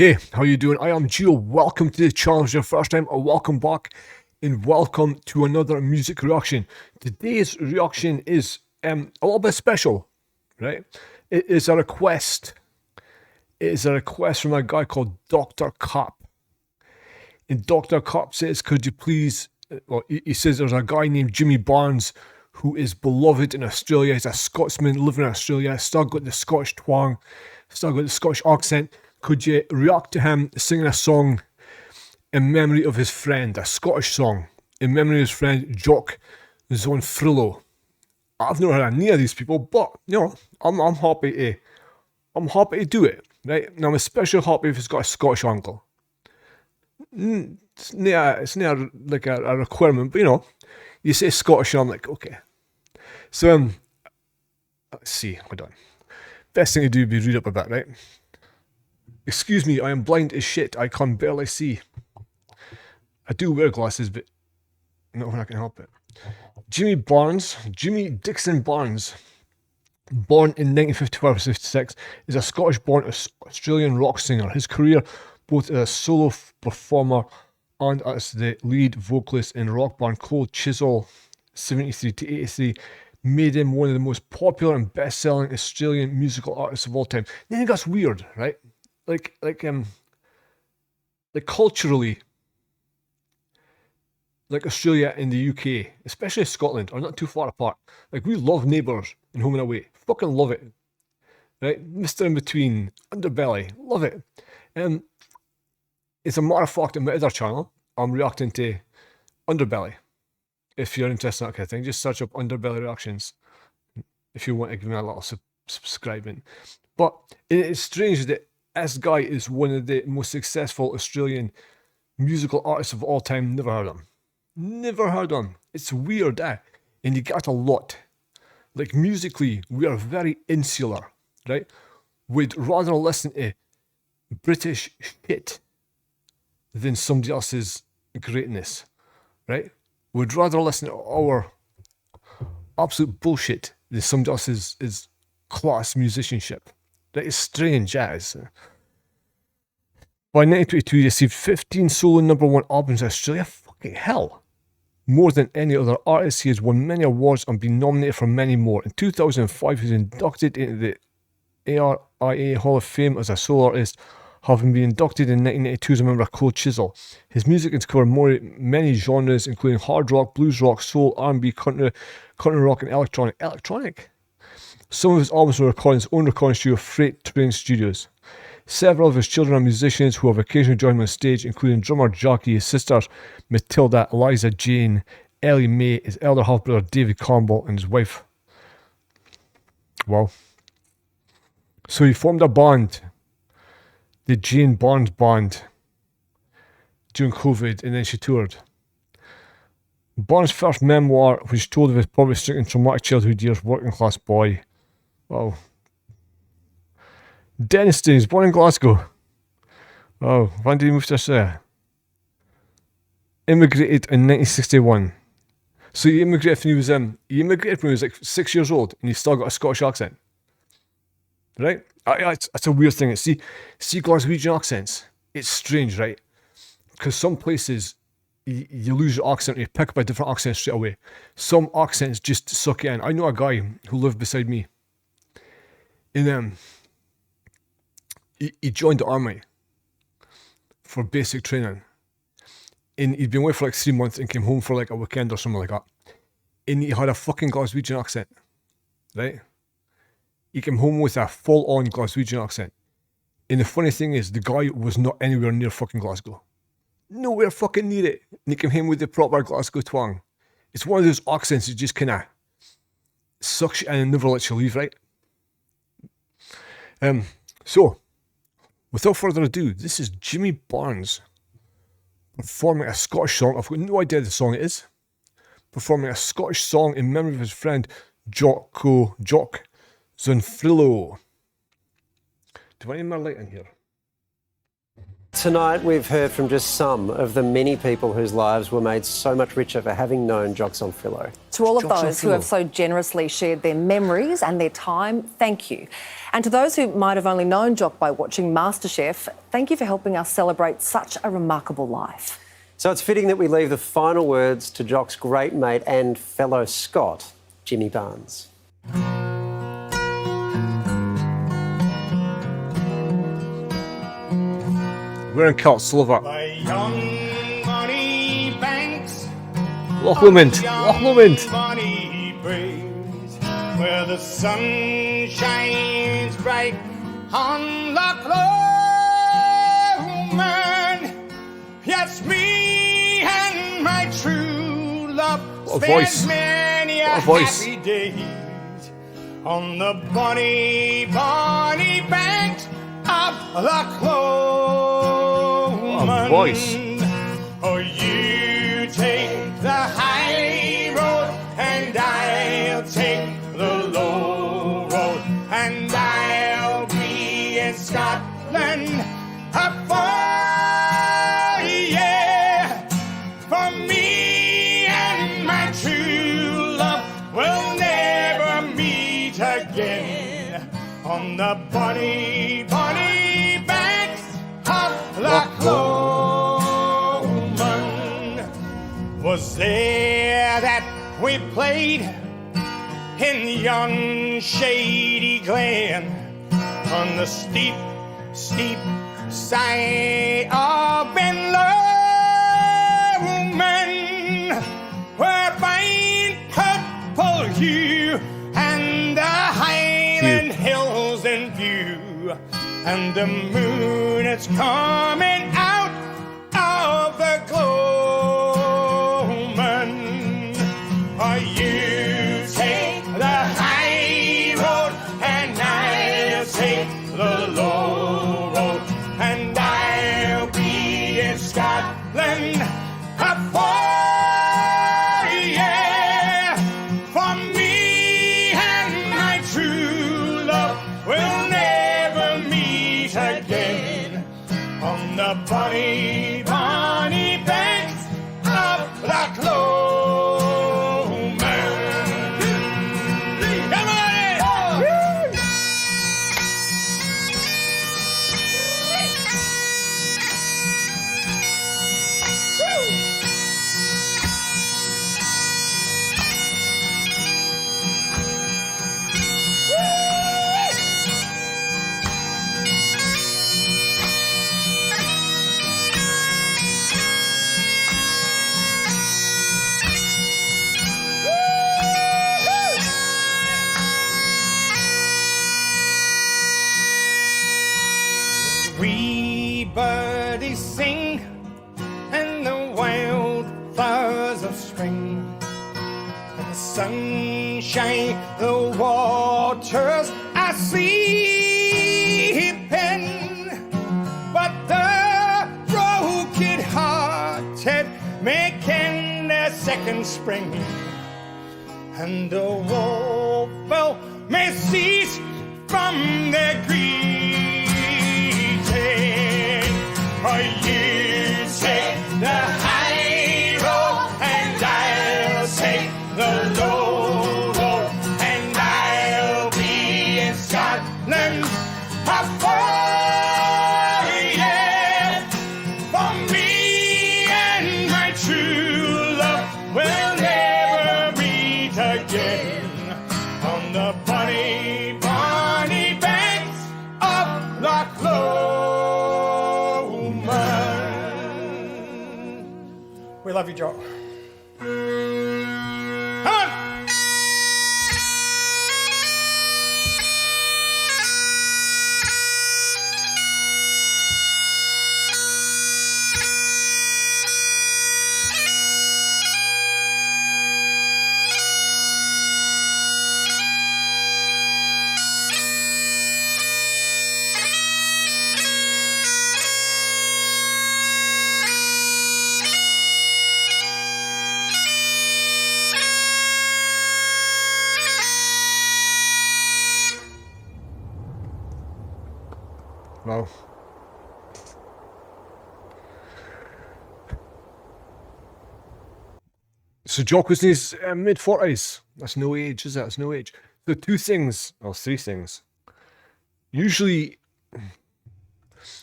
Hey, how you doing? I am Gio. Welcome to the channel. If your first time, or welcome back, and welcome to another music reaction. Today's reaction is a little bit special, right? It is a request. It is a request from a guy called Dr. Cop. And Dr. Cop says, could you please, well, he says there's a guy named Jimmy Barnes who is beloved in Australia. He's a Scotsman living in Australia, still got the Scottish twang, still got the Scottish accent. Could you react to him singing a song in memory of his friend, a Scottish song, in memory of his friend Jock Zonfrillo? I've never heard of any of these people, but you know, I'm happy to do it, right? And I'm especially happy if it's got a Scottish angle. It's not like a requirement, but you know, you say Scottish, and I'm like, okay. So let's see, hold on. Best thing to do would be read up a bit, right? Excuse me, I am blind as shit. I can barely see. I do wear glasses, but not when I can help it. Jimmy Dixon Barnes, born in 1955-56, is a Scottish-born Australian rock singer. His career, both as a solo performer and as the lead vocalist in rock band Cold Chisel, 73 to 83, made him one of the most popular and best-selling Australian musical artists of all time. I think that's weird, right? Like culturally, like Australia and the UK, especially Scotland, are not too far apart. Like, we love Neighbours and Home and Away. Fucking love it. Right? Mr. In Between, Underbelly, love it. As a matter of fact, on my other channel, I'm reacting to Underbelly. If you're interested in that kind of thing, just search up Underbelly reactions if you want to give me a little subscribing. But it's strange that this guy is one of the most successful Australian musical artists of all time. Never heard of him. Never heard of him. It's weird, eh? And you get a lot. Like, musically, we are very insular, right? We'd rather listen to British shit than somebody else's greatness, right? We'd rather listen to our absolute bullshit than somebody else's class musicianship. That is strange, as. By 1922, he received 15 solo #1 albums in Australia. Fucking hell. More than any other artist, he has won many awards and been nominated for many more. In 2005, he was inducted into the ARIA Hall of Fame as a solo artist, having been inducted in 1992 as a member of Cold Chisel. His music has covered many genres, including hard rock, blues rock, soul, R&B, country rock, and electronic. Some of his albums were recorded in his own recording studio, Freight Train Studios. Several of his children are musicians who have occasionally joined him on stage, including drummer Jackie, his sisters Matilda, Eliza Jane, Ellie Mae, his elder half-brother David Campbell, and his wife. Wow. So he formed a band, the Jane Barnes Band, during COVID, and then she toured. Barnes' first memoir, which told of his poverty-stricken traumatic childhood years, working class boy. Wow. Denniston, he's born in Glasgow. Oh, when did he move to Australia? Immigrated in 1961. So he immigrated when he was like 6 years old, and he still got a Scottish accent. Right? That's a weird thing. See Glaswegian accents. It's strange, right? Because some places you lose your accent, and you pick up a different accent straight away. Some accents just suck you in. I know a guy who lived beside me, and he joined the army for basic training, and he'd been away for like 3 months and came home for like a weekend or something like that, and he had a fucking Glaswegian accent, right? He came home with a full-on Glaswegian accent, and the funny thing is, the guy was not anywhere near fucking Glasgow. Nowhere fucking near it. And he came in with the proper Glasgow twang. It's one of those accents that just kind of sucks you in and never lets you leave, right? So, without further ado, this is Jimmy Barnes performing a Scottish song. I've got no idea the song it is. Performing a Scottish song in memory of his friend Jock Zonfrillo. Do I need my light in here? Tonight we've heard from just some of the many people whose lives were made so much richer for having known Jock Zonfrillo. To all of Jock those who Zonfrillo. have so generously shared their memories and their time, thank you. And to those who might have only known Jock by watching MasterChef, thank you for helping us celebrate such a remarkable life. So it's fitting that we leave the final words to Jock's great mate and fellow Scot, Jimmy Barnes. We're in Silver. By young money banks, Loch Lomond. Loch Lomond. money breaks, where the sun shines bright on Loch Lomond. Yes, me and my true love What a voice. spent many What a a voice. happy days on the bonny, bonny banks of Loch Lomond. What a voice. Oh, you take the high road and I'll take the low road, and I'll be in Scotland for me and my true love will never meet again on the bonny, bonny banks of Loch Lomond. Was there that we played in yon shady glen on the steep, steep side of Ben Lomond, where fine purple hue and the Highland hills in view, and the moon is coming out of the gloaming. Are you take the high road and I'll take the low road, and I'll be in Scotland for me and my true love will never meet again on the bonny, bonny banks of Loch Lomond. Come on in! Wee birdies sing, and the wildflowers of spring, and the sunshine, the waters are sleeping, but the broken-hearted making their second spring, and the woeful may cease from their greeting. For you take the high road and I'll take the low road, and I'll be in Scotland for me and my true love will never meet again on the bonny, bonny banks of Loch Lomond. We love you, Jock. Come on! Wow. So Jock was in his mid-40s. That's no age, is it? That's no age. So three things. Usually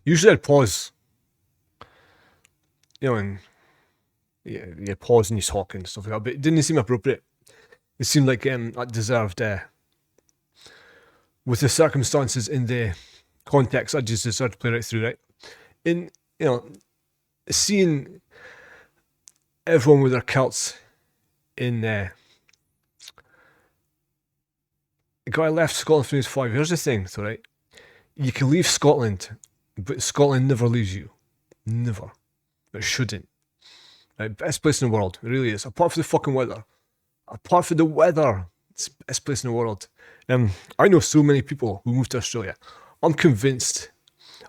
I'd pause, and yeah, pause and he's talking and stuff like that, but it didn't seem appropriate. It seemed like that deserved, with the circumstances in the context, I just decided to play right through, right? In, seeing everyone with their kilts in the guy left Scotland when he was 5. Here's the thing, though, right? You can leave Scotland, but Scotland never leaves you. Never. It shouldn't. Right? Best place in the world. It really is. Apart from the fucking weather. Apart from the weather. It's the best place in the world. I know so many people who moved to Australia. I'm convinced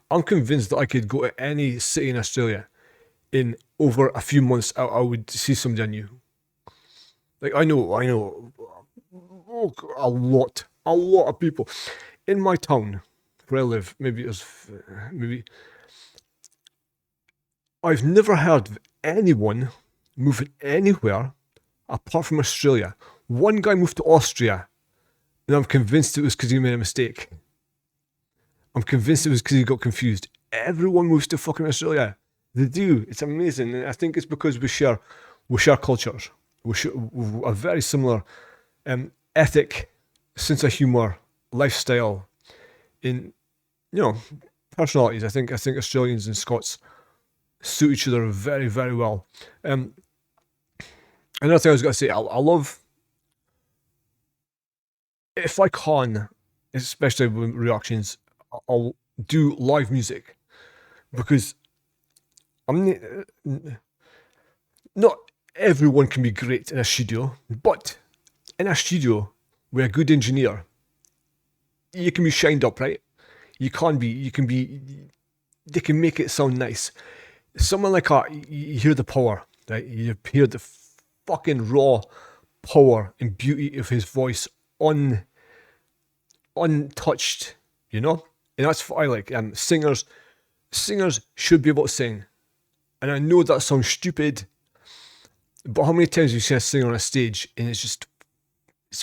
that I could go to any city in Australia in over a few months. I would see somebody I knew. Like, I know a lot of people in my town where I live. Maybe I've never heard of anyone moving anywhere apart from Australia. One guy moved to Austria, and I'm convinced it was because he made a mistake. I'm convinced it was because he got confused. Everyone moves to fucking Australia. They do. It's amazing. And I think it's because we share cultures. We share a very similar ethic, sense of humour, lifestyle, in personalities. I think Australians and Scots suit each other very, very well. Another thing I was going to say, I love, if I can, especially with reactions, I'll do live music, because not everyone can be great in a studio, but in a studio with a good engineer, you can be shined up, right? They can make it sound nice. Someone like that, you hear the power, right? You hear the fucking raw power and beauty of his voice untouched, And that's what I like. Singers should be able to sing. And I know that sounds stupid, but how many times you see a singer on a stage and it's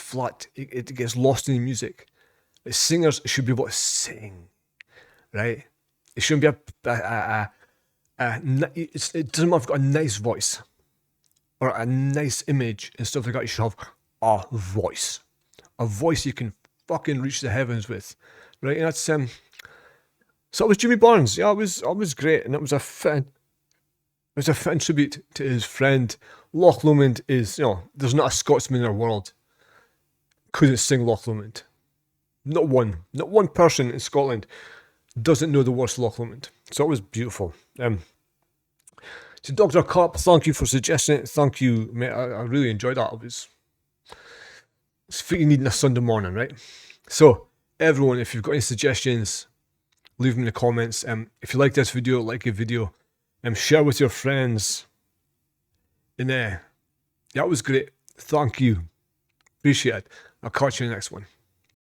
flat, it gets lost in the music. Like, singers should be able to sing, right? It shouldn't be it doesn't have got a nice voice or a nice image and stuff like that. You should have a voice you can fucking reach the heavens with, right? And that's so it was Jimmy Barnes. Yeah, it was great, and it was a fitting tribute to his friend. Loch Lomond is, there's not a Scotsman in our world couldn't sing Loch Lomond. Not one person in Scotland doesn't know the words Loch Lomond. So it was beautiful. To Dr. Cup, thank you for suggesting it. Thank you, mate. I really enjoyed that. It's what you need on a Sunday morning, right? So, everyone, if you've got any suggestions, leave them in the comments. If you like this video, like a video. Share with your friends. And that was great. Thank you. Appreciate it. I'll catch you in the next one.